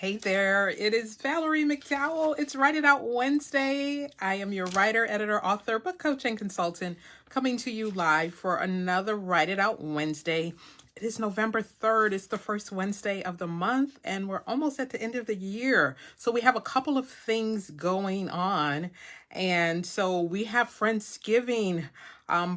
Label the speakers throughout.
Speaker 1: Hey there, it is Valerie McDowell. It's Write It Out Wednesday. I am your writer, editor, author, book coach, and consultant coming to you live for another Write It Out Wednesday. It is November 3rd. It's the first Wednesday of the month, and we're almost at the end of the year. So we have a couple of things going on. And so we have Friendsgiving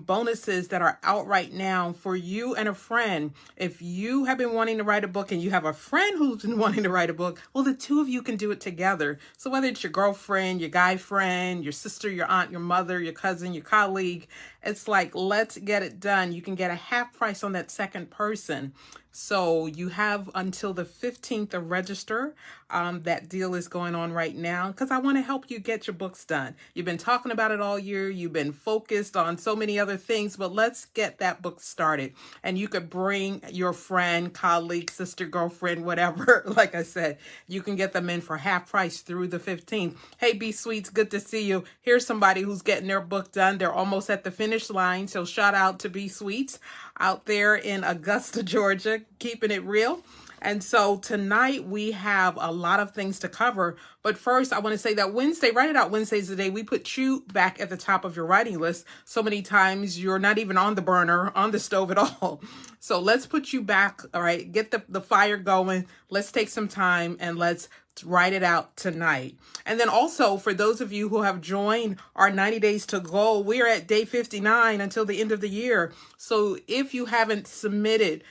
Speaker 1: bonuses that are out right now for you and a friend. If you have been wanting to write a book and you have a friend who's been wanting to write a book, well, the two of you can do it together. So whether it's your girlfriend, your guy friend, your sister, your aunt, your mother, your cousin, your colleague, it's like, let's get it done. You can get a half price on that second person. So you have until the 15th to register. That deal is going on right now because I want to help you get your books done. You've been talking about it all year. You've been focused on so many other things, but let's get that book started. And you could bring your friend, colleague, sister, girlfriend, whatever. Like I said, you can get them in for half price through the 15th. Hey, B Sweets, good to see you. Here's somebody who's getting their book done. They're almost at the finish line. So shout out to B Sweets out there in Augusta, Georgia, keeping it real. And so tonight we have a lot of things to cover. But first, I want to say that Wednesday, Write It Out Wednesdays today, we put you back at the top of your writing list. So many times you're not even on the burner, on the stove at all. So let's put you back. All right. Get the fire going. Let's take some time and let's write it out tonight. And then also for those of you who have joined our 90 days to go, we are at day 59 until the end of the year. So if you haven't submitted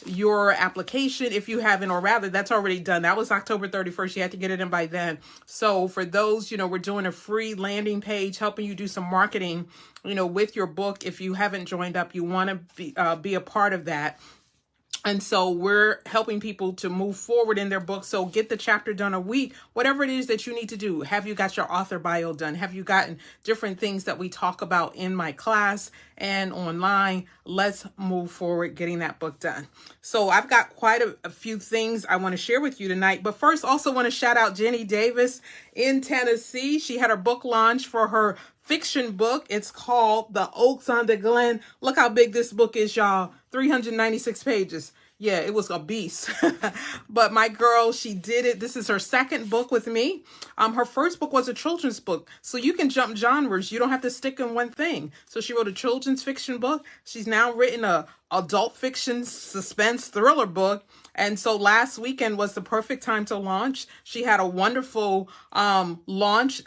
Speaker 1: your application, if you haven't, or rather that's already done. That was October 31st. You had to get it in by then. So for those, we're doing a free landing page, helping you do some marketing, with your book. If you haven't joined up, you want to be a part of that. And so we're helping people to move forward in their book. So get the chapter done a week, whatever it is that you need to do. Have you got your author bio done? Have you gotten different things that we talk about in my class and online? Let's move forward getting that book done. So I've got quite a few things I want to share with you tonight. But first, also want to shout out Jenny Davis in Tennessee. She had her book launch for her fiction book. It's called The Oaks on the Glen. Look how big this book is, y'all. 396 pages. Yeah, it was a beast. But my girl, she did it. This is her second book with me. Her first book was a children's book. So you can jump genres. You don't have to stick in one thing. So she wrote a children's fiction book. She's now written a adult fiction suspense thriller book. And so last weekend was the perfect time to launch. She had a wonderful launch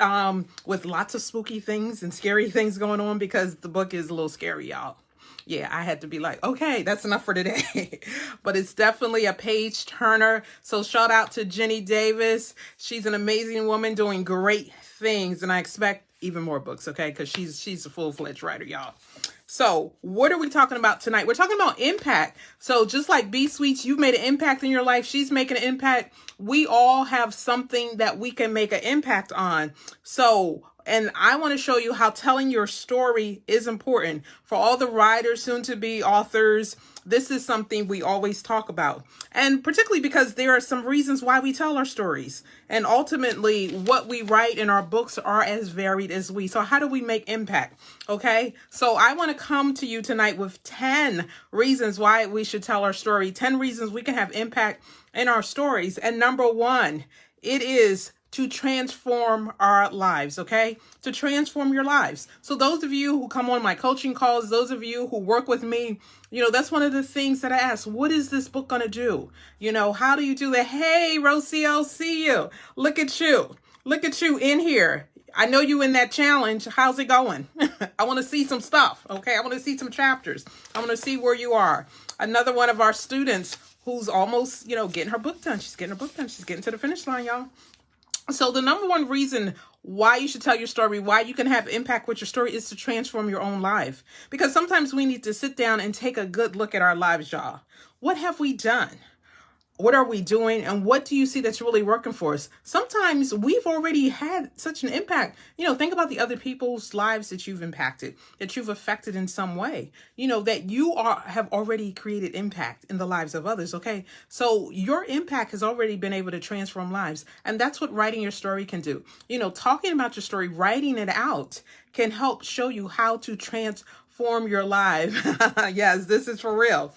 Speaker 1: with lots of spooky things and scary things going on because the book is a little scary, y'all. Yeah, I had to be like, okay, that's enough for today. But it's definitely a page turner. So shout out to Jenny Davis. She's an amazing woman doing great things. And I expect even more books, okay? Because she's a full-fledged writer, y'all. So what are we talking about tonight? We're talking about impact. So just like B Sweets, you've made an impact in your life. She's making an impact. We all have something that we can make an impact on. And I want to show you how telling your story is important. For all the writers, soon to be authors, this is something we always talk about. And particularly because there are some reasons why we tell our stories. And ultimately, what we write in our books are as varied as we. So how do we make impact? Okay, so I want to come to you tonight with 10 reasons why we should tell our story. 10 reasons we can have impact in our stories. And number one, it is to transform our lives, okay? To transform your lives. So those of you who come on my coaching calls, those of you who work with me, that's one of the things that I ask. What is this book going to do? How do you do that? Hey, Rocio, see you. Look at you. Look at you in here. I know you in that challenge. How's it going? I want to see some stuff, okay? I want to see some chapters. I want to see where you are. Another one of our students who's almost, getting her book done. She's getting her book done. She's getting to the finish line, y'all. So the number one reason why you should tell your story, why you can have impact with your story is to transform your own life. Because sometimes we need to sit down and take a good look at our lives, y'all. What have we done? What are we doing? And what do you see that's really working for us? Sometimes we've already had such an impact. Think about the other people's lives that you've impacted, that you've affected in some way, that you have already created impact in the lives of others. Okay. So your impact has already been able to transform lives. And that's what writing your story can do. Talking about your story, writing it out can help show you how to transform your life. Yes, this is for real.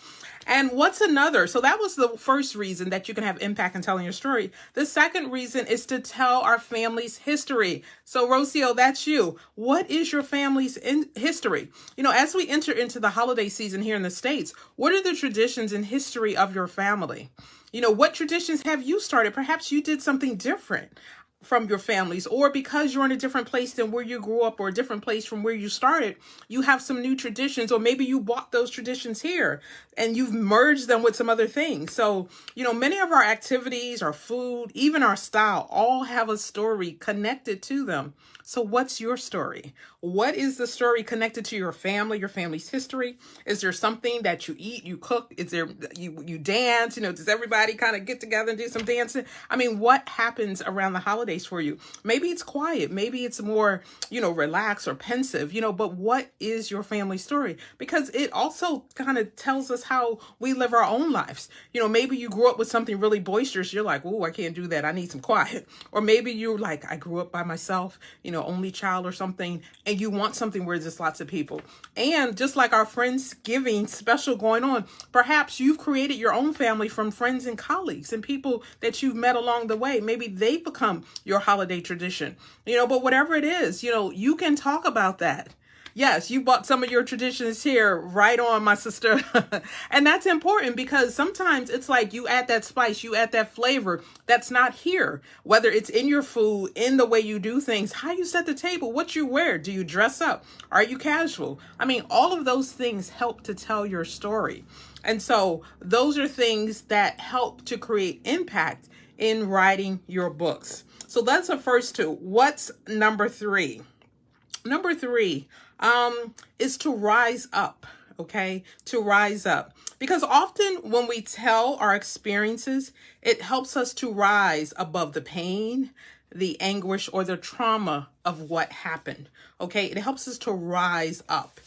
Speaker 1: And what's another? So that was the first reason that you can have impact in telling your story. The second reason is to tell our family's history. So Rocio, that's you. What is your family's history? As we enter into the holiday season here in the States, what are the traditions and history of your family? What traditions have you started? Perhaps you did something different from your families, or because you're in a different place than where you grew up, or a different place from where you started, you have some new traditions, or maybe you bought those traditions here and you've merged them with some other things. So, many of our activities, our food, even our style, all have a story connected to them. So what's your story? What is the story connected to your family, your family's history? Is there something that you eat, you cook? Is there, you dance? Does everybody kind of get together and do some dancing? I mean, what happens around the holidays for you? Maybe it's quiet. Maybe it's more, relaxed or pensive, but what is your family story? Because it also kind of tells us how we live our own lives. Maybe you grew up with something really boisterous. You're like, oh, I can't do that. I need some quiet. Or maybe you're like, I grew up by myself, only child or something, and you want something where there's lots of people. And just like our Friendsgiving special going on, perhaps you've created your own family from friends and colleagues and people that you've met along the way. Maybe they become your holiday tradition, but whatever it is, you can talk about that. Yes, you bought some of your traditions here. Right on, my sister. And that's important because sometimes it's like you add that spice, you add that flavor that's not here. Whether it's in your food, in the way you do things, how you set the table, what you wear, do you dress up? Are you casual? I mean, all of those things help to tell your story. And so those are things that help to create impact in writing your books. So that's the first two. What's number three? Number three is to rise up, okay? To rise up. Because often when we tell our experiences, it helps us to rise above the pain, the anguish, or the trauma of what happened, okay? It helps us to rise up.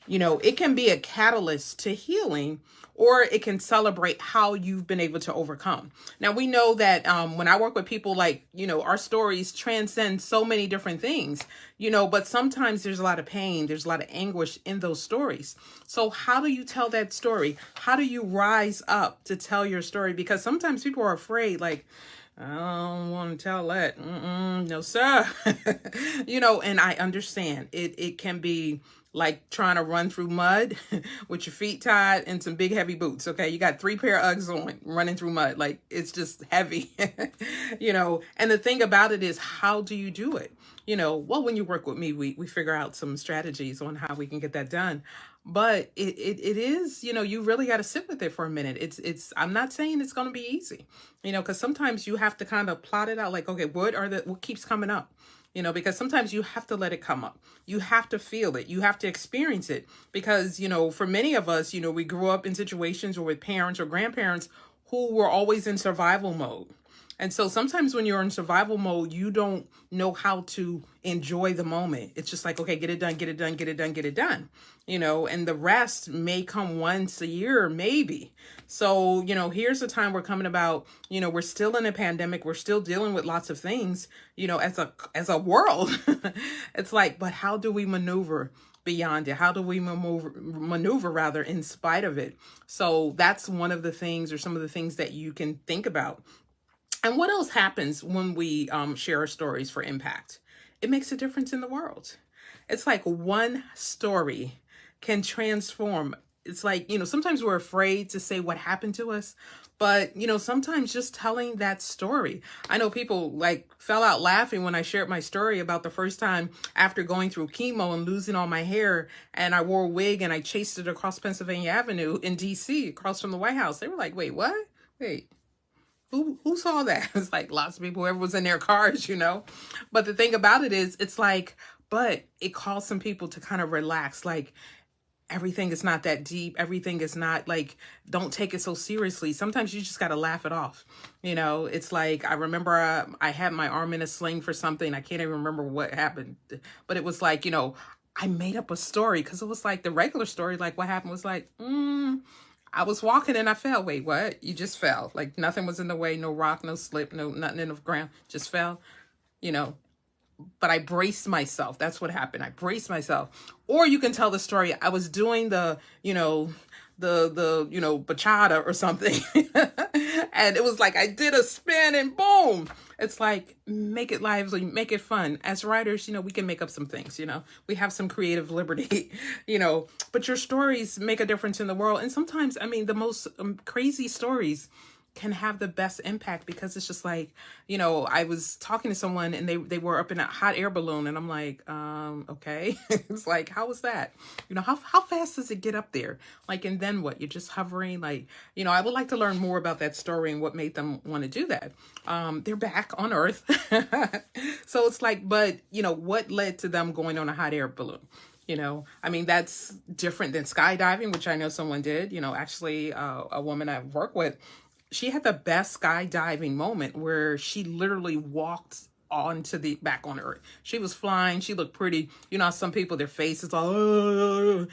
Speaker 1: It can be a catalyst to healing, or it can celebrate how you've been able to overcome. Now, we know that when I work with people, like, our stories transcend so many different things, but sometimes there's a lot of pain, there's a lot of anguish in those stories. So how do you tell that story? How do you rise up to tell your story? Because sometimes people are afraid, like, I don't want to tell that. No, sir. And I understand it can be like trying to run through mud with your feet tied and some big heavy boots. Okay. You got 3 pair of Uggs on running through mud. Like, it's just heavy, and the thing about it is, how do you do it? Well, when you work with me, we figure out some strategies on how we can get that done. But it is, you really got to sit with it for a minute. I'm not saying it's going to be easy, because sometimes you have to kind of plot it out. Like, okay, what keeps coming up? Because sometimes you have to let it come up. You have to feel it. You have to experience it. Because, for many of us, we grew up in situations or with parents or grandparents who were always in survival mode. And so sometimes when you're in survival mode, you don't know how to enjoy the moment. It's just like, okay, get it done, get it done, get it done, get it done. And the rest may come once a year, maybe. So, here's the time we're coming about, we're still in a pandemic. We're still dealing with lots of things, as a world. It's like, but how do we maneuver beyond it? How do we maneuver rather in spite of it? So that's one of the things, or some of the things that you can think about. And what else happens when we share our stories for impact? It makes a difference in the world. It's like one story can transform. It's like, sometimes we're afraid to say what happened to us, but, sometimes just telling that story. I know people like fell out laughing when I shared my story about the first time after going through chemo and losing all my hair, and I wore a wig and I chased it across Pennsylvania Avenue in DC, across from the White House. They were like, wait, what? Wait. Who saw that? It's like lots of people, whoever was in their cars, But the thing about it is, it's like, but it caused some people to kind of relax. Like, everything is not that deep. Everything is not like, don't take it so seriously. Sometimes you just got to laugh it off. It's like, I remember I had my arm in a sling for something. I can't even remember what happened, but it was like, I made up a story because it was like the regular story. Like, what happened was like, I was walking and I fell. Wait, what? You just fell. Like, nothing was in the way. No rock, no slip, no nothing in the ground. Just fell. but I braced myself. That's what happened. I braced myself. Or you can tell the story. I was doing the, bachata or something. And it was like I did a spin and boom. It's like, make it lively, make it fun. As writers, we can make up some things, we have some creative liberty, but your stories make a difference in the world. And sometimes, the most crazy stories can have the best impact, because it's just like, I was talking to someone and they were up in a hot air balloon, and I'm like, okay. It's like, how was that? How fast does it get up there? Like, and then what? You're just hovering. Like, I would like to learn more about that story and what made them want to do that. They're back on Earth. So it's like, but what led to them going on a hot air balloon? That's different than skydiving, which I know someone did. Actually, a woman I work with, she had the best skydiving moment where she literally walked onto the back on Earth. She was flying. She looked pretty. Some people, their faces all,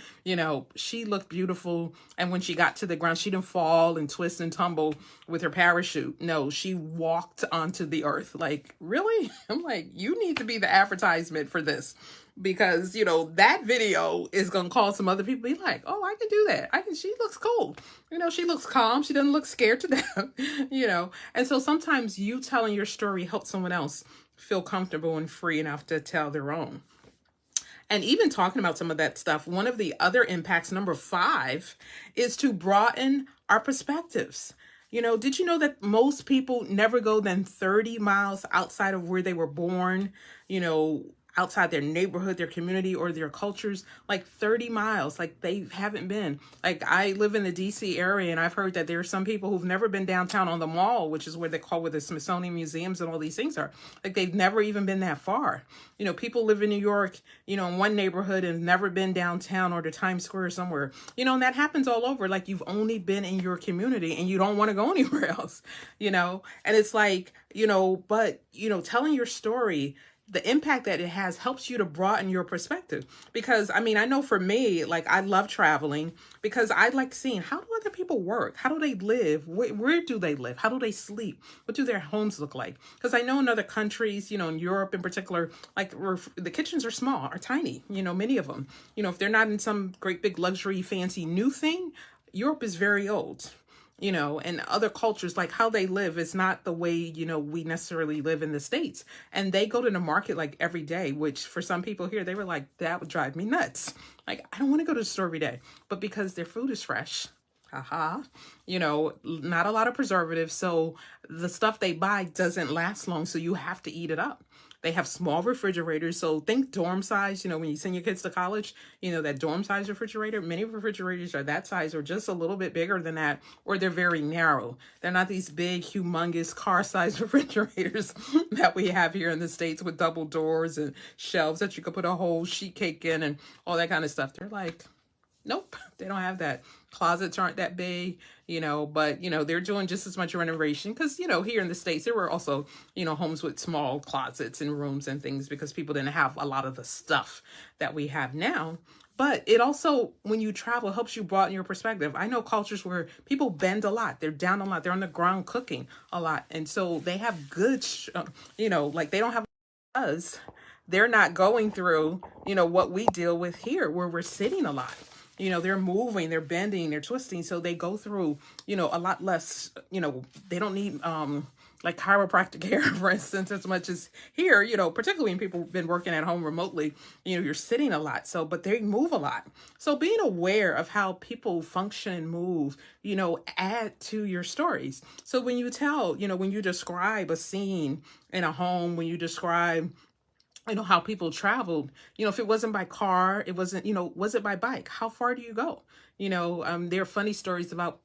Speaker 1: she looked beautiful. And when she got to the ground, she didn't fall and twist and tumble with her parachute. No, she walked onto the Earth. Like, really? I'm like, you need to be the advertisement for this. Because, that video is going to cause some other people to be like, oh, I can do that. She looks cool. She looks calm. She doesn't look scared to death, And so sometimes you telling your story helps someone else feel comfortable and free enough to tell their own. And even talking about some of that stuff, one of the other impacts, number 5, is to broaden our perspectives. Did you know that most people never go than 30 miles outside of where they were born, outside their neighborhood, their community, or their cultures? Like 30 miles, like they haven't been. Like, I live in the DC area, and I've heard that there are some people who've never been downtown on the mall, which is where the Smithsonian museums and all these things are. Like, they've never even been that far. People live in New York, in one neighborhood and never been downtown or to Times Square or somewhere, and that happens all over. Like, you've only been in your community and you don't want to go anywhere else, and it's like, but, telling your story, the impact that it has helps you to broaden your perspective. Because, I know for me, like, I love traveling because I like seeing, how do other people work? How do they live? Where do they live? How do they sleep? What do their homes look like? Because I know in other countries, in Europe in particular, like, the kitchens are small, are tiny, many of them. If they're not in some great big luxury fancy new thing, Europe is very old. And other cultures, like how they live is not the way, we necessarily live in the States. And they go to the market like every day, which for some people here, they were like, that would drive me nuts. Like, I don't want to go to the store every day, but because their food is fresh, not a lot of preservatives. So the stuff they buy doesn't last long. So you have to eat it up. They have small refrigerators. So think dorm size, when you send your kids to college, that dorm size refrigerator, many refrigerators are that size or just a little bit bigger than that, or they're very narrow. They're not these big, humongous car size refrigerators that we have here in the States with double doors and shelves that you could put a whole sheet cake in and all that kind of stuff. They're like, nope, they don't have that. Closets aren't that big, but, they're doing just as much renovation because, here in the States, there were also, homes with small closets and rooms and things because people didn't have a lot of the stuff that we have now. But it also, when you travel, helps you broaden your perspective. I know cultures where people bend a lot. They're down a lot. They're on the ground cooking a lot. And so they have good, like they don't have us. They're not going through, what we deal with here where we're sitting a lot. They're moving, they're bending, they're twisting. So they go through, a lot less, they don't need like chiropractic care, for instance, as much as here, particularly when people have been working at home remotely, you're sitting a lot. So, but they move a lot. So being aware of how people function and move, add to your stories. So when you tell, when you describe a scene in a home, when you describe how people traveled, if it wasn't by car, it wasn't, was it by bike? How far do you go? There are funny stories about,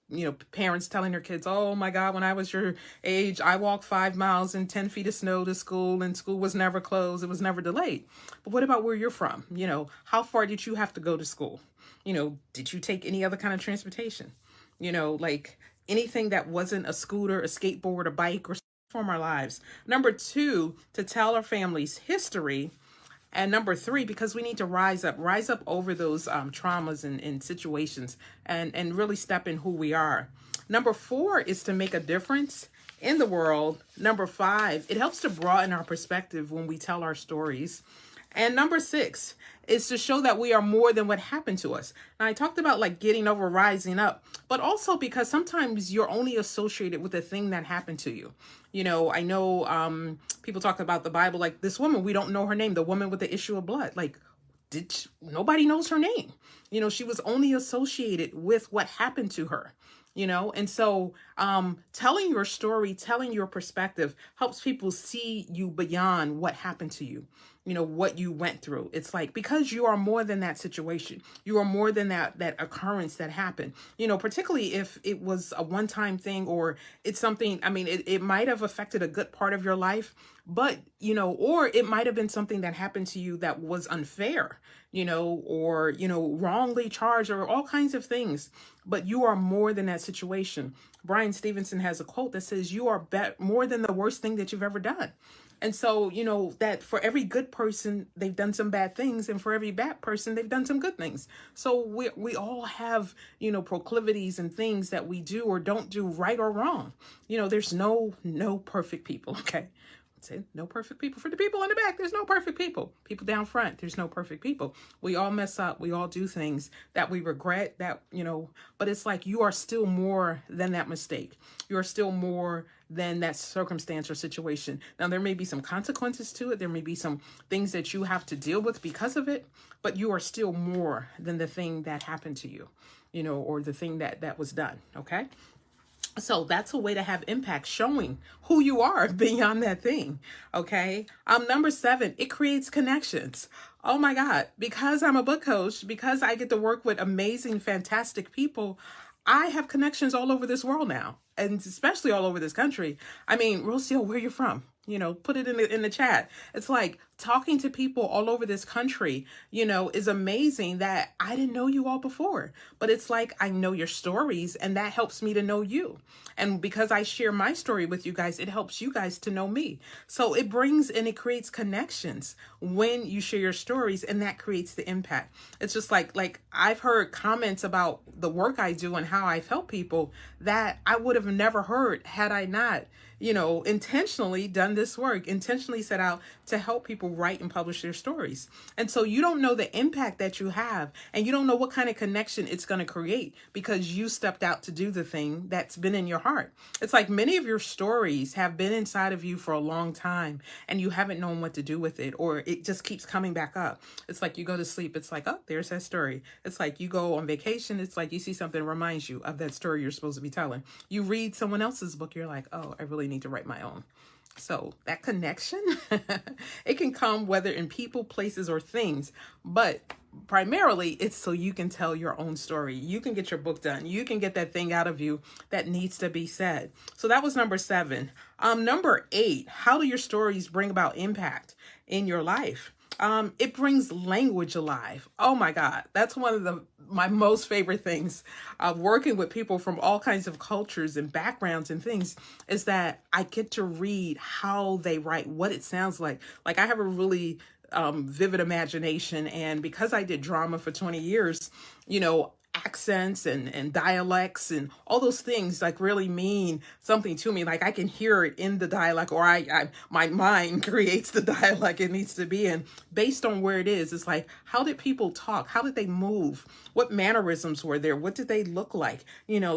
Speaker 1: parents telling their kids, oh my God, when I was your age, I walked 5 miles in 10 feet of snow to school and school was never closed. It was never delayed. But what about where you're from? How far did you have to go to school? Did you take any other kind of transportation? Like anything that wasn't a scooter, a skateboard, a bike, or from our lives. Number 2, to tell our family's history. And number 3, because we need to rise up over those traumas and situations and really step in who we are. Number 4 is to make a difference in the world. Number 5, it helps to broaden our perspective when we tell our stories. And number 6 is to show that we are more than what happened to us. Now, I talked about like getting over, rising up, but also because sometimes you're only associated with the thing that happened to you. I know people talk about the Bible, like this woman, we don't know her name, the woman with the issue of blood. Like, nobody knows her name. She was only associated with what happened to her. And so telling your story, telling your perspective helps people see you beyond what happened to you, what you went through. It's like, because you are more than that situation. You are more than that occurrence that happened, particularly if it was a one-time thing, or it's something, it might have affected a good part of your life, but, or it might have been something that happened to you that was unfair, or, wrongly charged, or all kinds of things. But you are more than that situation. Brian Stevenson has a quote that says, you are more than the worst thing that you've ever done. And so, that for every good person, they've done some bad things. And for every bad person, they've done some good things. So we all have, proclivities and things that we do or don't do, right or wrong. There's no perfect people. Okay. Say no perfect people. For the people in the back, there's no perfect people. People down front, there's no perfect people. We all mess up. We all do things that we regret, but it's like you are still more than that mistake. You are still more than that circumstance or situation. Now, there may be some consequences to it. There may be some things that you have to deal with because of it, but you are still more than the thing that happened to you, or the thing that was done. Okay. So that's a way to have impact, showing who you are beyond that thing. Okay. Number 7, it creates connections. Oh my God. Because I'm a book coach, because I get to work with amazing, fantastic people, I have connections all over this world now, and especially all over this country. Rocio, where are you from? Put it in the chat. It's like talking to people all over this country, is amazing that I didn't know you all before, but it's like, I know your stories, and that helps me to know you. And because I share my story with you guys, it helps you guys to know me. So it brings and it creates connections when you share your stories, and that creates the impact. It's just like I've heard comments about the work I do and how I've helped people that I would have never heard had I not, intentionally done this work, intentionally set out to help people write and publish their stories. And so you don't know the impact that you have, and you don't know what kind of connection it's going to create because you stepped out to do the thing that's been in your heart. It's like many of your stories have been inside of you for a long time, and you haven't known what to do with it, or it just keeps coming back up. It's like you go to sleep. It's like, oh, there's that story. It's like you go on vacation. It's like you see something that reminds you of that story you're supposed to be telling. You read someone else's book. You're like, oh, I really need to write my own. So that connection, it can come whether in people, places, or things, but primarily it's so you can tell your own story. You can get your book done. You can get that thing out of you that needs to be said. So that was number 7. Number 8, how do your stories bring about impact in your life? It brings language alive. Oh my God. That's one of my most favorite things of working with people from all kinds of cultures and backgrounds and things, is that I get to read how they write, what it sounds like. Like, I have a really vivid imagination. And because I did drama for 20 years, accents and dialects and all those things like really mean something to me. Like, I can hear it in the dialect, or my mind creates the dialect it needs to be in based on where it is. It's like, how did people talk? How did they move? What mannerisms were there? What did they look like?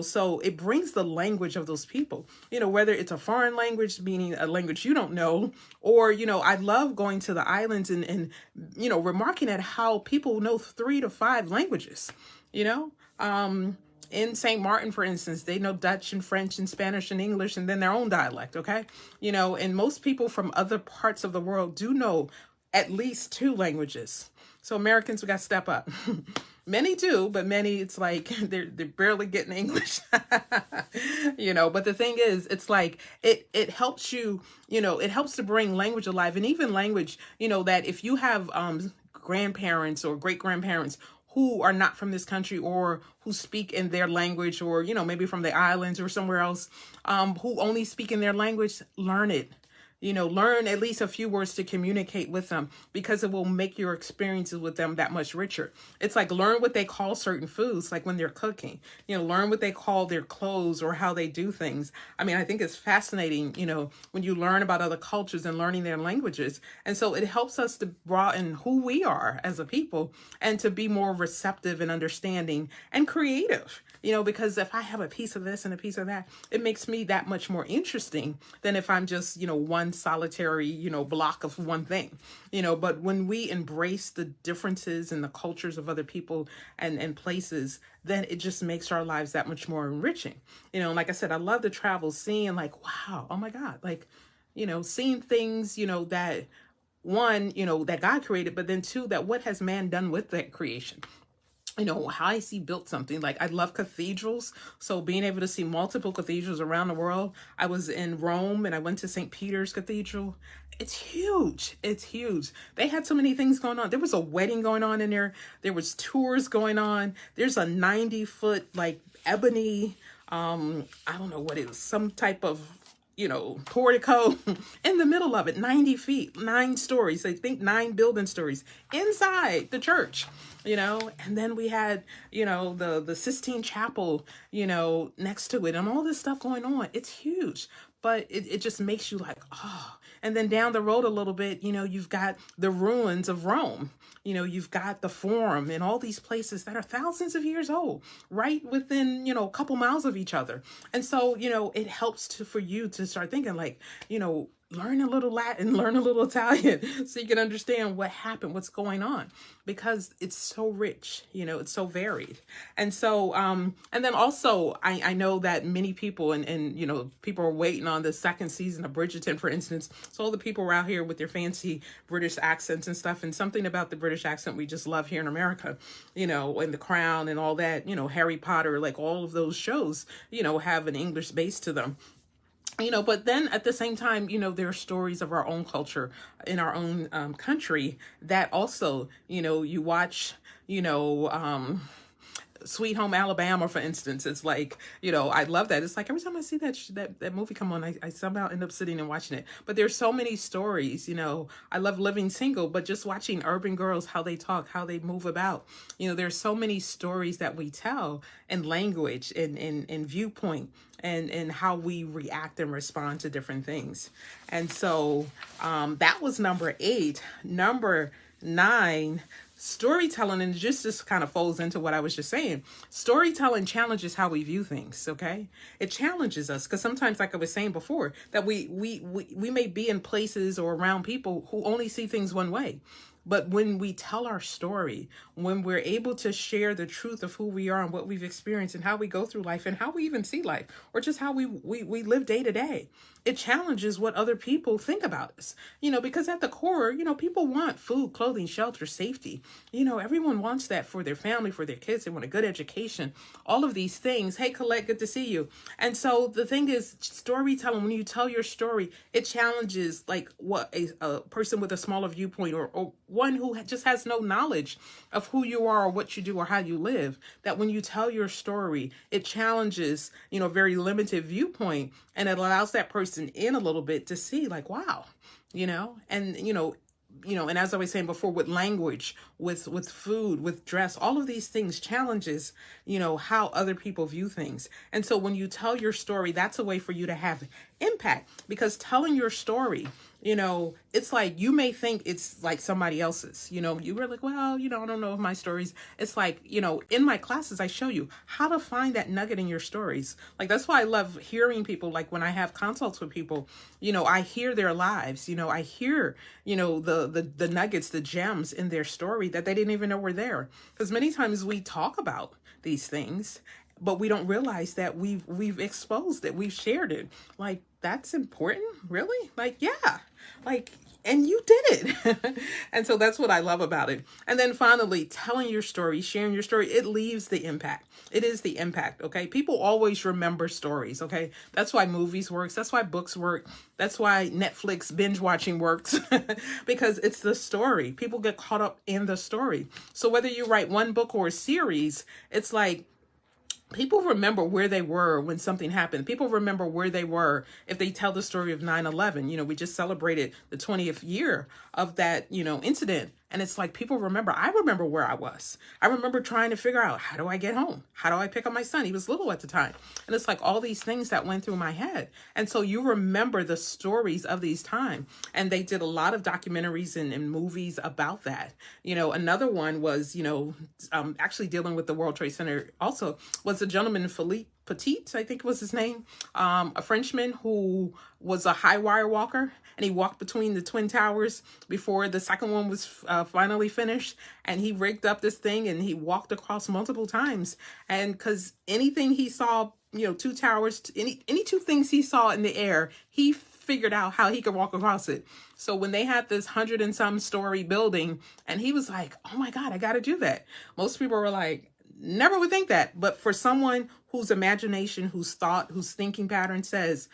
Speaker 1: So it brings the language of those people, whether it's a foreign language, meaning a language you don't know, or, I love going to the islands and remarking at how people know 3 to 5 languages. In St. Martin, for instance, they know Dutch and French and Spanish and English, and then their own dialect. Okay. And most people from other parts of the world do know at least 2 languages. So Americans, we got to step up. Many do, but many, it's like they're barely getting English, but the thing is, it's like, it helps you, it helps to bring language alive, and even language, that if you have, grandparents or great grandparents who are not from this country, or who speak in their language, or, maybe from the islands or somewhere else, who only speak in their language, learn it. learn at least a few words to communicate with them, because it will make your experiences with them that much richer. It's like learn what they call certain foods, like when they're cooking, learn what they call their clothes or how they do things. I mean, I think it's fascinating, when you learn about other cultures and learning their languages. And so it helps us to broaden who we are as a people and to be more receptive and understanding and creative. Because if I have a piece of this and a piece of that, it makes me that much more interesting than if I'm just, one solitary, block of one thing, but when we embrace the differences in the cultures of other people and places, then it just makes our lives that much more enriching. Like I said, I love to travel, seeing like, wow, oh my God, like, seeing things, that one, that God created, but then two, that what has man done with that creation? How has he built something? Like, I love cathedrals. So being able to see multiple cathedrals around the world. I was in Rome and I went to St. Peter's Cathedral. It's huge. It's huge. They had so many things going on. There was a wedding going on in there. There was tours going on. There's a 90-foot like ebony, I don't know what it was, some type of portico in the middle of it, 90 feet, 9 stories. I think 9 building stories inside the church, and then we had, the Sistine Chapel, next to it and all this stuff going on. It's huge, but it just makes you like, oh. And then down the road a little bit, you've got the ruins of Rome. You've got the Forum and all these places that are thousands of years old, right within, a couple miles of each other. And so, it helps for you to start thinking like, learn a little Latin, learn a little Italian so you can understand what happened, what's going on, because it's so rich, it's so varied. And so, and then also I know that many people and people are waiting on the second season of Bridgerton, for instance. So all the people are out here with their fancy British accents and stuff, and something about the British accent we just love here in America, and The Crown and all that, Harry Potter, like all of those shows, have an English base to them. But then at the same time, there are stories of our own culture in our own country that also, you watch, Sweet Home Alabama, for instance. It's like, I love that. It's like every time I see that movie come on, I somehow end up sitting and watching it. But there's so many stories, I love Living Single, but just watching urban girls, how they talk, how they move about. There's so many stories that we tell in language and viewpoint and how we react and respond to different things. And so that was number 8. Number 9, storytelling, and just this kind of folds into what I was just saying. Storytelling challenges how we view things, okay? It challenges us because sometimes, like I was saying before, that we may be in places or around people who only see things one way. But when we tell our story, when we're able to share the truth of who we are and what we've experienced and how we go through life and how we even see life, or just how we live day to day, it challenges what other people think about us, because at the core, people want food, clothing, shelter, safety. Everyone wants that for their family, for their kids. They want a good education, all of these things. Hey, Colette, good to see you. And so the thing is, storytelling, when you tell your story, it challenges like what a person with a smaller viewpoint or one who just has no knowledge of who you are or what you do or how you live, that when you tell your story, it challenges, a very limited viewpoint, and it allows that person in a little bit to see like, wow, and, and as I was saying before, with language, with food, with dress, all of these things challenges, how other people view things. And so when you tell your story, that's a way for you to have impact, because telling your story, it's like, you may think it's like somebody else's, you were like, well, I don't know if my stories, it's like, in my classes, I show you how to find that nugget in your stories. Like, that's why I love hearing people. Like when I have consults with people, I hear their lives, I hear, the nuggets, the gems in their story that they didn't even know were there. Because many times we talk about these things, but we don't realize that we've exposed it, we've shared it. Like, that's important, really? Like, yeah, like, and you did it. And so that's what I love about it. And then finally, telling your story, sharing your story, it leaves the impact. It is the impact, okay? People always remember stories, okay? That's why movies works. That's why books work. That's why Netflix binge watching works, because it's the story. People get caught up in the story. So whether you write one book or a series, it's like, people remember where they were when something happened. People remember where they were if they tell the story of 9/11. We just celebrated the 20th year of that, incident. And it's like people remember. I remember where I was. I remember trying to figure out, how do I get home? How do I pick up my son? He was little at the time. And it's like all these things that went through my head. And so you remember the stories of these times. And they did a lot of documentaries and movies about that. Another one was, actually dealing with the World Trade Center also, was a gentleman, Philippe Petit, I think was his name, a Frenchman who was a high wire walker, and he walked between the Twin Towers before the second one was finally finished, and he rigged up this thing and he walked across multiple times, and because anything he saw, two towers, any two things he saw in the air, he figured out how he could walk across it. So when they had this 100 and some story building, and he was like, oh my God, I got to do that. Most people were like, never would think that. But for someone whose imagination, whose thought, whose thinking pattern says,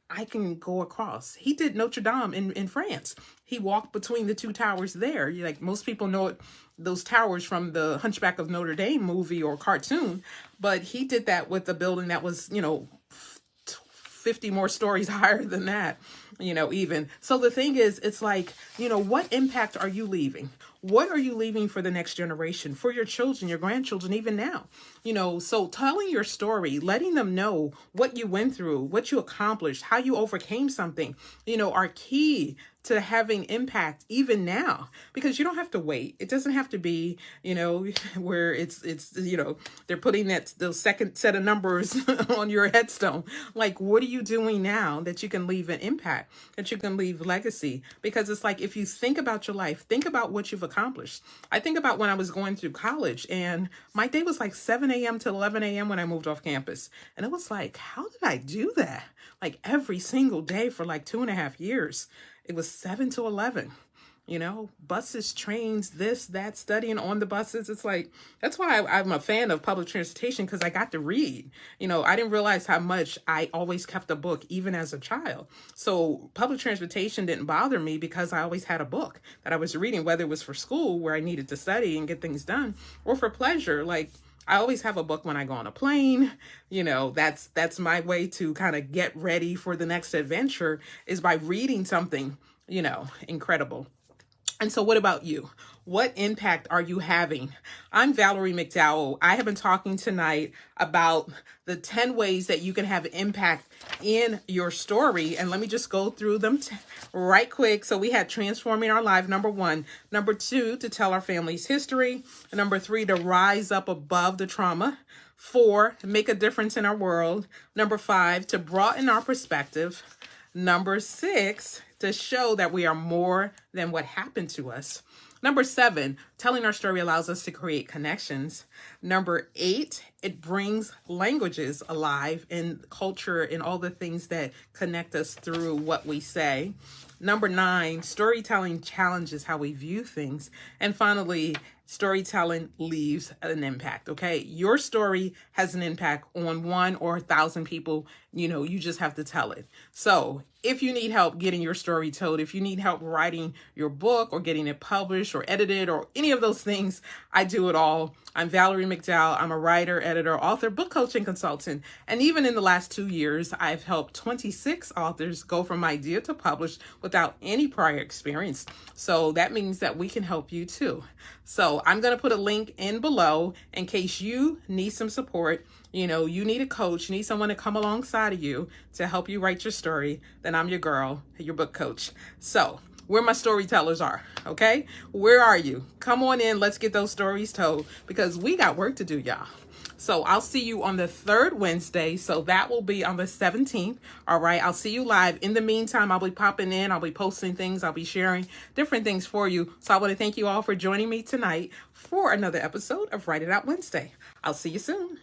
Speaker 1: I can go across. He did Notre Dame in France. He walked between the two towers there. Like most people know it, those towers from the Hunchback of Notre Dame movie or cartoon, but he did that with a building that was, 50 more stories higher than that, even. So the thing is, it's like, what impact are you leaving? What are you leaving for the next generation, for your children, your grandchildren, even now? So telling your story, letting them know what you went through, what you accomplished, how you overcame something, are key to having impact even now, because you don't have to wait. It doesn't have to be, where it's, they're putting those second set of numbers on your headstone. Like, what are you doing now that you can leave an impact, that you can leave legacy? Because it's like, if you think about your life, think about what you've accomplished. I think about when I was going through college, and my day was like 7 a.m. to 11 a.m. when I moved off campus. And it was like, how did I do that? Like every single day for like 2.5 years. It was 7 to 11, buses, trains, this, that, studying on the buses. It's like, that's why I'm a fan of public transportation, because I got to read. I didn't realize how much I always kept a book, even as a child. So public transportation didn't bother me because I always had a book that I was reading, whether it was for school where I needed to study and get things done, or for pleasure. Like, I always have a book when I go on a plane. That's my way to kind of get ready for the next adventure, is by reading something, incredible. And so what about you? What impact are you having? I'm Valerie McDowell. I have been talking tonight about the 10 ways that you can have impact in your story. And let me just go through them right quick. So we had transforming our life, number 1. Number 2, to tell our family's history. Number 3, to rise up above the trauma. 4, to make a difference in our world. Number 5, to broaden our perspective. Number 6, to show that we are more than what happened to us. Number 7, telling our story allows us to create connections. Number 8, it brings languages alive and culture and all the things that connect us through what we say. Number 9, storytelling challenges how we view things. And finally, storytelling leaves an impact, okay? Your story has an impact on 1 or 1,000 people. You just have to tell it. So if you need help getting your story told, if you need help writing your book or getting it published or edited or any of those things, I do it all. I'm Valerie McDowell. I'm a writer, editor, author, book coach, and consultant. And even in the last 2 years, I've helped 26 authors go from idea to published without any prior experience. So that means that we can help you too. So I'm going to put a link in below in case you need some support. You need a coach, you need someone to come alongside of you to help you write your story. Then I'm your girl, your book coach. So where my storytellers are, okay? Where are you? Come on in. Let's get those stories told, because we got work to do, y'all. So I'll see you on the 3rd Wednesday. So that will be on the 17th. All right. I'll see you live. In the meantime, I'll be popping in. I'll be posting things. I'll be sharing different things for you. So I want to thank you all for joining me tonight for another episode of Write It Out Wednesday. I'll see you soon.